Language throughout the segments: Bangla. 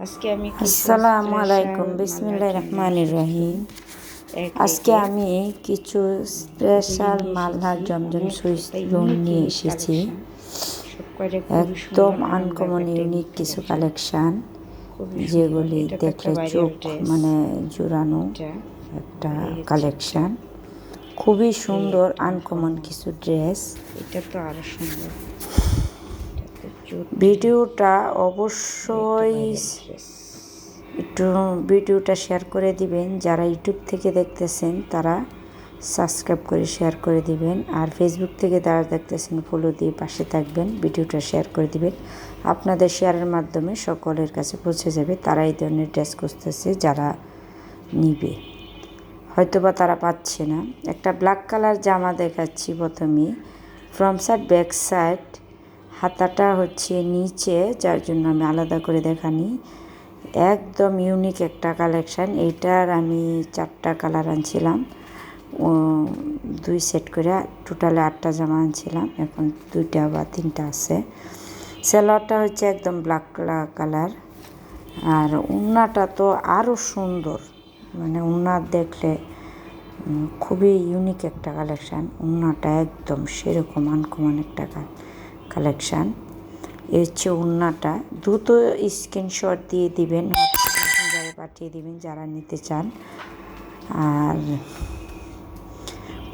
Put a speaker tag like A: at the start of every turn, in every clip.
A: আসসালামু আলাইকুম, বিসমিল্লাহির রহমানির রহিম। আজকে আমি কিছু স্পেশাল মালহার জমজম সুইচ রুম নিয়ে এসেছি। একদম আনকমন ইউনিক কিছু কালেকশান, যেগুলি দেখলে চোখ জুড়ানো একটা কালেকশান। খুবই সুন্দর আনকমন কিছু ড্রেস।
B: এটা তো আরো সুন্দর।
A: ভিডিওটা অবশ্যই একটু ভিডিওটা শেয়ার করে দিবেন। যারা ইউটিউব থেকে দেখতেছেন তারা সাবস্ক্রাইব করে শেয়ার করে দিবেন, আর ফেসবুক থেকে যারা দেখতেছেন ফলো দিয়ে পাশে থাকবেন, ভিডিওটা শেয়ার করে দিবেন। আপনাদের শেয়ারের মাধ্যমে সকলের কাছে পৌঁছে যাবে। তারা এই ধরনের ড্রেস খুঁজতেছে, যারা নিবে হয়তোবা তারা পাচ্ছে না। একটা ব্ল্যাক কালার জামা দেখাচ্ছি প্রথমে, ফ্রন্ট সাইড ব্যাক সাইড, হাতাটা হচ্ছে নিচে, যার জন্য আমি আলাদা করে দেখানি। একদম ইউনিক একটা কালেকশান। এইটার আমি 4টা কালার আনছিলাম, 2 সেট করে, টোটালে 8টা জামা আনছিলাম। এখন 2টা বা 3টা আছে। সেলোয়ারটা হচ্ছে একদম ব্ল্যাক কালার, আর ওড়নাটা তো আরও সুন্দর। ওড়না দেখলে খুবই ইউনিক একটা কালেকশান। ওড়নাটা একদম সেরকম আনকমন একটা কালেকশান। এই হচ্ছে ওড়নাটা। দ্রুত স্ক্রিনশট দিয়ে দিবেন, মেসেঞ্জারে পাঠিয়ে দিবেন যারা নিতে চান। আর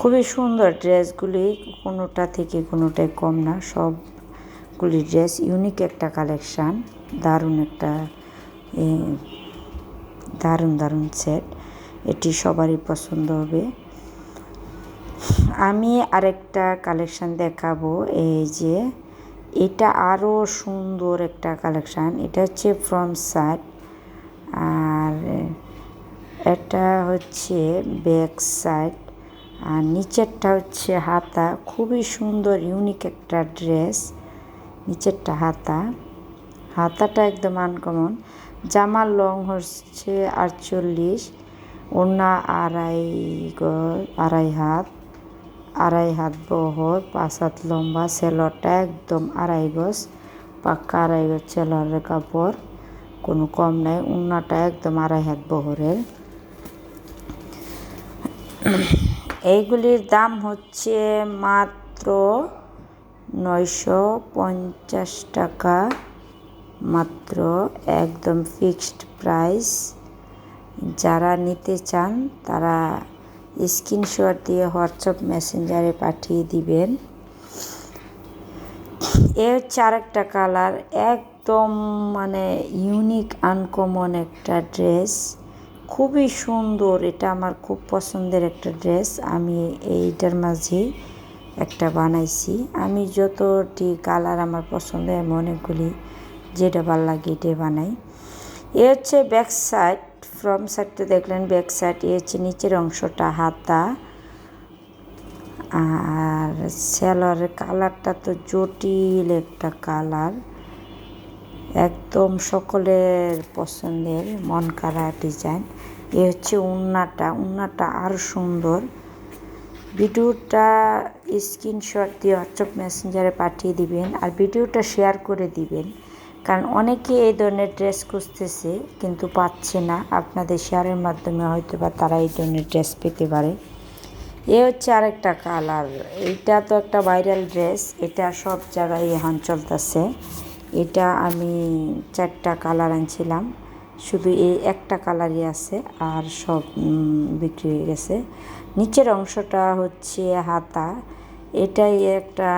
A: খুবই সুন্দর ড্রেসগুলি, কোনোটা থেকে কোনোটাই কম না। সবগুলি ড্রেস ইউনিক একটা কালেকশান, দারুণ একটা দারুণ সেট। এটি সবারই পছন্দ হবে। আমি আরেকটা কালেকশান দেখাবো। এই যে এটা আরও সুন্দর একটা কালেকশান। এটা হচ্ছে ফ্রন্ট সাইড, আর এটা হচ্ছে ব্যাক সাইড, আর নিচেরটা হচ্ছে হাতা। খুবই সুন্দর ইউনিক একটা ড্রেস। নিচেরটা হাতাটা একদম আনকমন। জামার লং হচ্ছে 48, ওড়না আড়াই হাত বহর, 5 হাত লম্বা। সেলোয়ারটা একদম 2.5 গজ, পাক্কা 2.5 গজ সেলোয়ারের কাপড়, কোনো কম নাই। ওড়নাটা একদম 2.5 হাত বহরের। এইগুলির দাম হচ্ছে মাত্র 950 টাকা, মাত্র একদম ফিক্সড প্রাইস। যারা নিতে চান তারা স্ক্রিনশট দিয়ে হোয়াটসঅ্যাপ মেসেঞ্জারে পাঠিয়ে দিবেন। এ হচ্ছে আরেকটা কালার, একদম ইউনিক আনকমন একটা ড্রেস, খুবই সুন্দর। এটা আমার খুব পছন্দের একটা ড্রেস। আমি এইটার মাঝে একটা বানাইছি। আমি যতটি কালার আমার পছন্দ, আমি অনেকগুলি যেটা ভালো লাগে এটাই বানাই। এ হচ্ছে ব্যাক সাইড। ফ্রন্ট সাইডটা দেখলেন, ব্যাক সাইড। এ হচ্ছে নিচের অংশটা হাতা, আর সেলোয়ারের কালারটা তো জটিল একটা কালার, একদম সকলের পছন্দের মন কাড়া ডিজাইন। এ হচ্ছে ওড়নাটা আরও সুন্দর। ভিডিওটা স্ক্রিনশট দিয়ে হোয়াটসঅ্যাপ মেসেঞ্জারে পাঠিয়ে দিবেন, আর ভিডিওটা শেয়ার করে দিবেন, কারণ অনেকে এই ধরনের ড্রেস খুঁজতেছে কিন্তু পাচ্ছে না। আপনাদের শেয়ারের মাধ্যমে হয়তো বা তারা এই ধরনের ড্রেস পেতে পারে। এ হচ্ছে আরেকটা কালার। এটা তো একটা ভাইরাল ড্রেস, এটা সব জায়গায় এখন চলতেছে। এটা আমি 4টা কালার আনছিলাম, শুধু এই একটা কালারই আছে, আর সব বিক্রি হয়ে গেছে। নিচের অংশটা হচ্ছে হাতা। এটাই একটা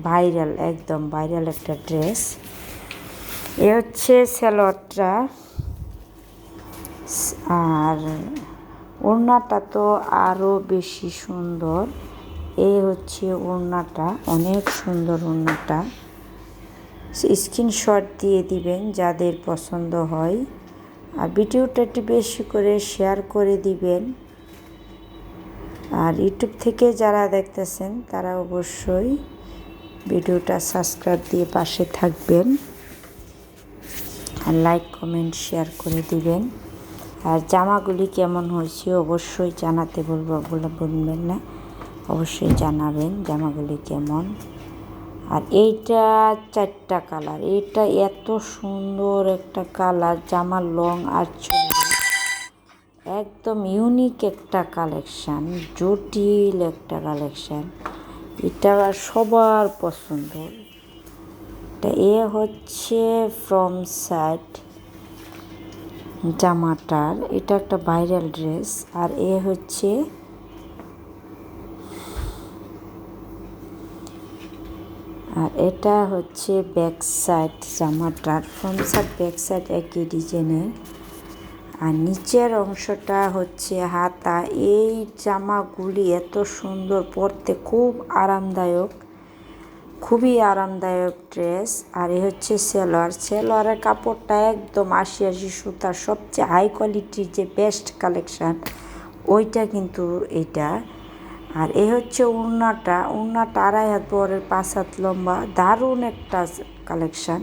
A: ভাইরাল, একদম ভাইরাল একটা ড্রেস। এ হচ্ছে সেলোয়ারটা, আর ওড়নাটা তো আরও বেশি সুন্দর। এই হচ্ছে ওড়নাটা, অনেক সুন্দর ওড়নাটা। স্ক্রিনশট দিয়ে দিবেন যাদের পছন্দ হয়, আর ভিডিওটা একটু বেশি করে শেয়ার করে দিবেন। আর ইউটিউব থেকে যারা দেখতেছেন তারা অবশ্যই ভিডিওটা সাবস্ক্রাইব দিয়ে পাশে থাকবেন, আর লাইক কমেন্ট শেয়ার করে দিবেন। আর জামাগুলি কেমন হয়েছে অবশ্যই জানাতে বলবেন না, অবশ্যই জানাবেন জামাগুলি কেমন। আর এইটা 4টা কালার। এইটা এত সুন্দর একটা কালার, জামার লং আর চুড়ি, একদম ইউনিক একটা কালেকশান, জটিল একটা কালেকশান। এটা সবার পছন্দ। এ হচ্ছে ফ্রম সাইড জামাটার, এটা একটা ভাইরাল ড্রেস। আর এ হচ্ছে এটা হচ্ছে ব্যাক সাইড জামাটার, ফ্রন্ট সাইড ব্যাক সাইড একই ডিজাইনের। আর নিচের অংশটা হচ্ছে হাতা। এই জামাগুলি এত সুন্দর, পরতে খুব আরামদায়ক, খুবই আরামদায়ক ড্রেস। আর এ হচ্ছে সেলোয়ারের কাপড়টা একদম ৮০ সুতার, সবচেয়ে হাই কোয়ালিটির যে বেস্ট কালেকশান ওইটা কিন্তু এইটা। আর এ হচ্ছে ওড়নাটা ২.৫ হাত বহরের, ৫ হাত লম্বা, দারুণ একটা কালেকশান,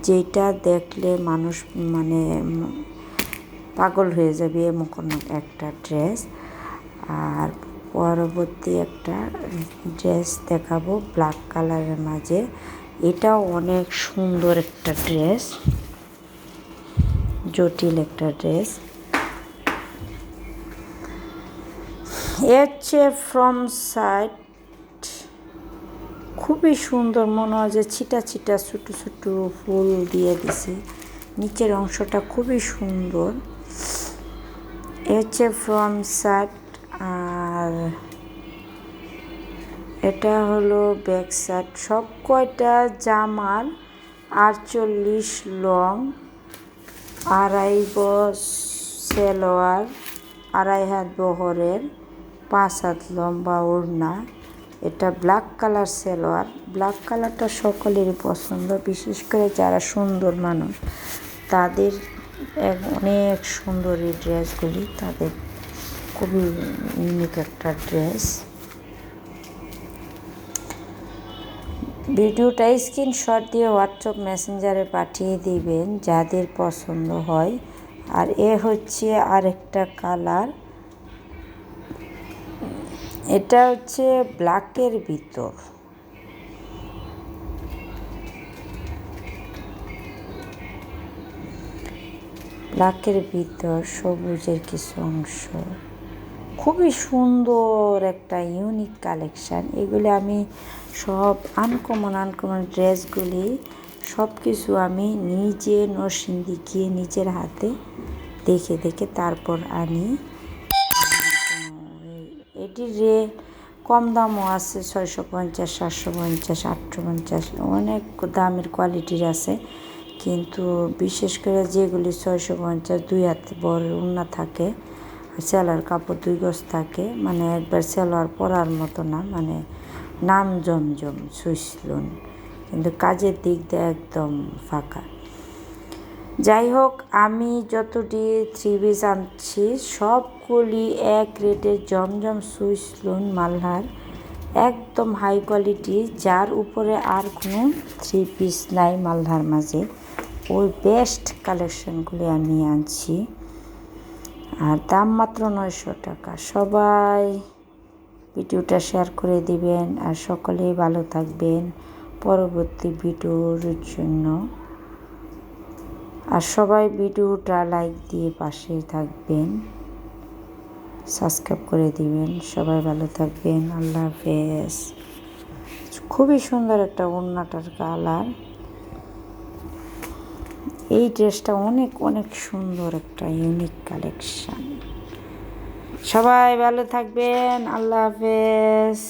A: যেটা দেখলে মানুষ মানে পাগল হয়ে যাবে এমন কোনো একটা ড্রেস। আর পরবর্তী একটা ড্রেস দেখাবো ব্ল্যাক কালারের মাঝে। এটাও অনেক সুন্দর একটা ড্রেস, জটিল একটা ড্রেস। এ হচ্ছে ফ্রম সাইড, খুবই সুন্দর, মনে হয় যে ছিটা ছিটা ছোটো ছোটো ফুল দিয়ে দিছে। নিচের অংশটা খুবই সুন্দর। এ হচ্ছে ফ্রম সাইড। আর এটা হলো ব্যাক সাইড। সব কয়টা জামার ৪৮ লং, ২.৫ গজ সেলোয়ার, ২.৫ হাত বহরের, ৫ হাত লম্বা ওড়না। এটা ব্ল্যাক কালার সেলোয়ার। ব্ল্যাক কালারটা সকলেরই পছন্দ, বিশেষ করে যারা সুন্দর মানুষ তাদের অনেক সুন্দর এই ড্রেসগুলি, তাদের খুবই ইউনিক একটা ড্রেস। ভিডিওটা স্ক্রিনশট দিয়ে হোয়াটসঅ্যাপ মেসেঞ্জারে পাঠিয়ে দিবেন যাদের পছন্দ হয়। আর এ হচ্ছে আরেকটা কালার, এটা হচ্ছে ব্ল্যাকের ভিতর, ব্ল্যাকের ভিতর সবুজের কিছু অংশ, খুবই সুন্দর একটা ইউনিক কালেকশান। এগুলি আমি সব আনকমন ড্রেসগুলি সব কিছু আমি নিজে নরসিংদী গিয়ে নিজের হাতে দেখে দেখে তারপর আনি। এটির কম দামও আছে, ৬৫০, ৭৫০, ৮৫০, অনেক দামের কোয়ালিটির আছে। কিন্তু বিশেষ করে যেগুলি ৬৫০, ২ হাত বড় ওড়না থাকে, আর সেলোয়ার কাপড় ২ গজ থাকে, মানে একবার সেলোয়ার পরার মতো না, মানে নাম জমজম সুইসলুন, কিন্তু কাজের দিক দিয়ে একদম ফাঁকা। যাই হোক, আমি যতটি 3 পিস আনছি সবগুলি এক রেটের জমজম সুইসলুন মালহার, একদম হাই কোয়ালিটি, যার উপরে আর কোনো 3 পিস নাই মালহার মাঝে। ওই বেস্ট কালেকশানগুলি আমি আনছি, আর দাম মাত্র ৯০০ টাকা। সবাই ভিডিওটা শেয়ার করে দিবেন, আর সকলেই ভালো থাকবেন পরবর্তী ভিডিওর জন্য। আর সবাই ভিডিওটা লাইক দিয়ে পাশে থাকবেন, সাবস্ক্রাইব করে দিবেন। সবাই ভালো থাকবেন, আল্লাহ হাফেজ। খুবই সুন্দর একটা ওড়নাটার কালার। এই ড্রেসটা অনেক অনেক সুন্দর একটা ইউনিক কালেকশান। সবাই ভালো থাকবেন, আল্লাহ হাফেজ।